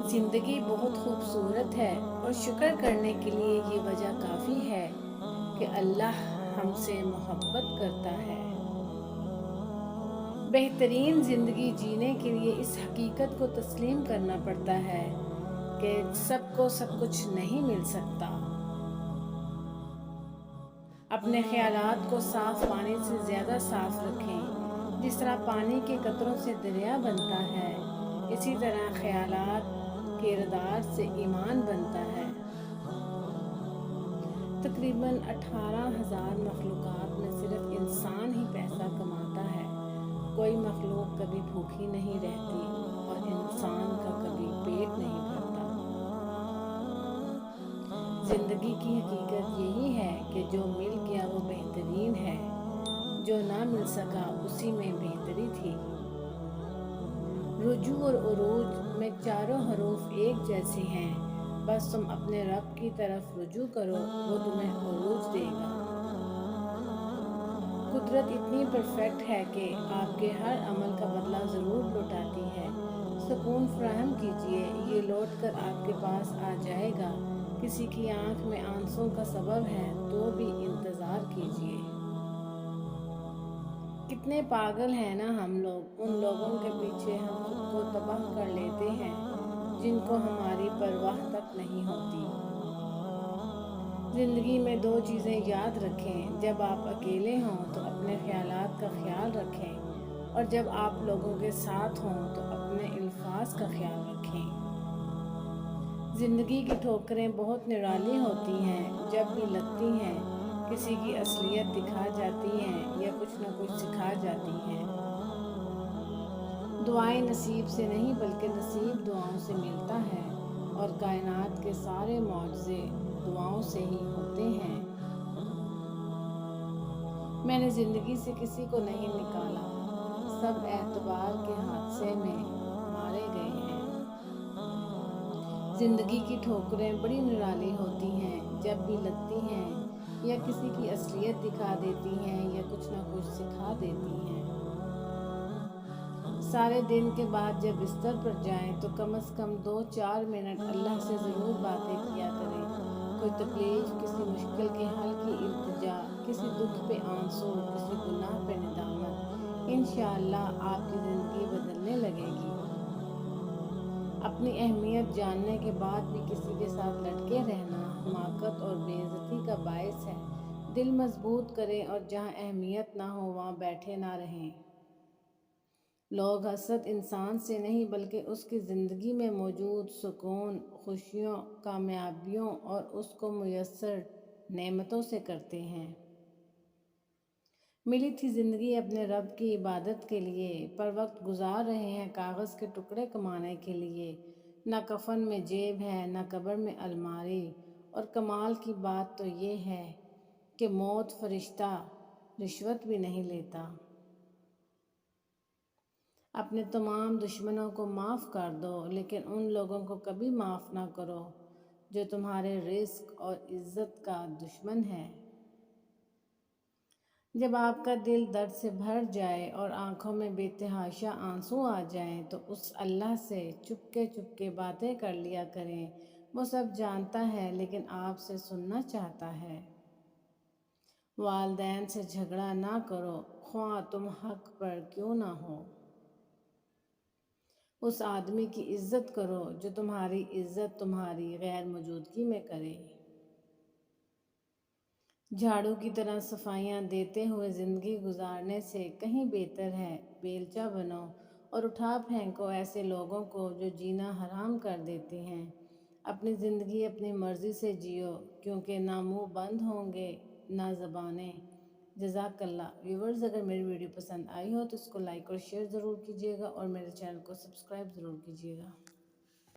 زندگی بہت خوبصورت ہے اور شکر کرنے کے لیے یہ وجہ کافی ہے کہ اللہ ہم سے محبت کرتا ہے۔ بہترین زندگی جینے کے لیے اس حقیقت کو تسلیم کرنا پڑتا ہے کہ سب کو سب کچھ نہیں مل سکتا۔ اپنے خیالات کو صاف پانی سے زیادہ صاف رکھیں۔ جس طرح پانی کے قطروں سے دریا بنتا ہے، اسی طرح خیالات کے کردار سے ایمان بنتا ہے۔ تقریباً 18,000 مخلوقات میں صرف انسان ہی پیسہ کماتا ہے۔ کوئی مخلوق کبھی بھوکی نہیں رہتی اور انسان کا کبھی پیٹ نہیں بھرتا۔ زندگی کی حقیقت یہی ہے کہ جو مل گیا وہ بہترین ہے، جو نہ مل سکا اسی میں بہتری تھی۔ رجوع اور عروج میں چاروں حروف ایک جیسے ہیں، بس تم اپنے رب کی طرف رجوع کرو، وہ تمہیں عروج دے گا۔ قدرت اتنی پرفیکٹ ہے کہ آپ کے ہر عمل کا بدلہ ضرور لوٹاتی ہے۔ سکون فراہم کیجیے، یہ لوٹ کر آپ کے پاس آ جائے گا۔ کسی کی آنکھ میں آنسوں کا سبب ہے تو بھی انتظار کیجیے۔ کتنے پاگل ہیں نا ہم لوگ، ان لوگوں کے پیچھے ہم خود کو تباہ کر لیتے ہیں جن کو ہماری پرواہ تک نہیں ہوتی۔ زندگی میں دو چیزیں یاد رکھیں، جب آپ اکیلے ہوں تو اپنے خیالات کا خیال رکھیں، اور جب آپ لوگوں کے ساتھ ہوں تو اپنے الفاظ کا خیال رکھیں۔ زندگی کی ٹھوکریں بہت نرالی ہوتی ہیں، جب بھی لگتی ہیں کسی کی اصلیت دکھا جاتی ہیں یا کچھ نہ کچھ سکھا جاتی ہیں۔ دعائیں نصیب سے نہیں بلکہ نصیب دعاؤں سے ملتا ہے، اور کائنات کے سارے معجزے دعاؤں سے ہی ہوتے ہیں۔ میں نے زندگی سے کسی کو نہیں نکالا، سب اعتبار کے حادثے میں مارے گئے ہیں۔ زندگی کی ٹھوکریں بڑی نرالی ہوتی ہیں، جب بھی لگتی ہیں یا کسی کی اصلیت دکھا دیتی ہیں یا کچھ نہ کچھ سکھا دیتی ہیں۔ سارے دن کے بعد جب بستر پر جائیں تو کم از کم 2-4 منٹ اللہ سے ضرور باتیں کیا کریں۔ کوئی تکلیف، کسی مشکل کے حل کی التجا، کسی دکھ پہ آنسو، کسی گناہ پہ ندامت، انشاءاللہ آپ کی زندگی بدلنے لگے گی۔ اپنی اہمیت جاننے کے بعد بھی کسی کے ساتھ لٹکے رہنا حماقت اور بے عزتی کا باعث ہے۔ دل مضبوط کریں اور جہاں اہمیت نہ ہو وہاں بیٹھے نہ رہیں۔ لوگ حسد انسان سے نہیں بلکہ اس کی زندگی میں موجود سکون، خوشیوں، کامیابیوں اور اس کو میسر نعمتوں سے کرتے ہیں۔ ملی تھی زندگی اپنے رب کی عبادت کے لیے، پر وقت گزار رہے ہیں کاغذ کے ٹکڑے کمانے کے لیے۔ نہ کفن میں جیب ہے، نہ قبر میں الماری، اور کمال کی بات تو یہ ہے کہ موت فرشتہ رشوت بھی نہیں لیتا۔ اپنے تمام دشمنوں کو معاف کر دو، لیکن ان لوگوں کو کبھی معاف نہ کرو جو تمہارے رزق اور عزت کا دشمن ہے۔ جب آپ کا دل درد سے بھر جائے اور آنکھوں میں بے تحاشا آنسو آ جائیں تو اس اللہ سے چپکے باتیں کر لیا کریں۔ وہ سب جانتا ہے لیکن آپ سے سننا چاہتا ہے۔ والدین سے جھگڑا نہ کرو، خواہ تم حق پر کیوں نہ ہو۔ اس آدمی کی عزت کرو جو تمہاری عزت تمہاری غیر موجودگی میں کرے۔ جھاڑو کی طرح صفائیاں دیتے ہوئے زندگی گزارنے سے کہیں بہتر ہے بیلچہ بنو اور اٹھا پھینکو ایسے لوگوں کو جو جینا حرام کر دیتے ہیں۔ اپنی زندگی اپنی مرضی سے جیو، کیونکہ نہ منہ بند ہوں گے نہ زبانیں۔ جزاک اللہ۔ ویورز، اگر میری ویڈیو پسند آئی ہو تو اس کو لائک اور شیئر ضرور کیجیے گا، اور میرے چینل کو سبسکرائب ضرور کیجیے گا۔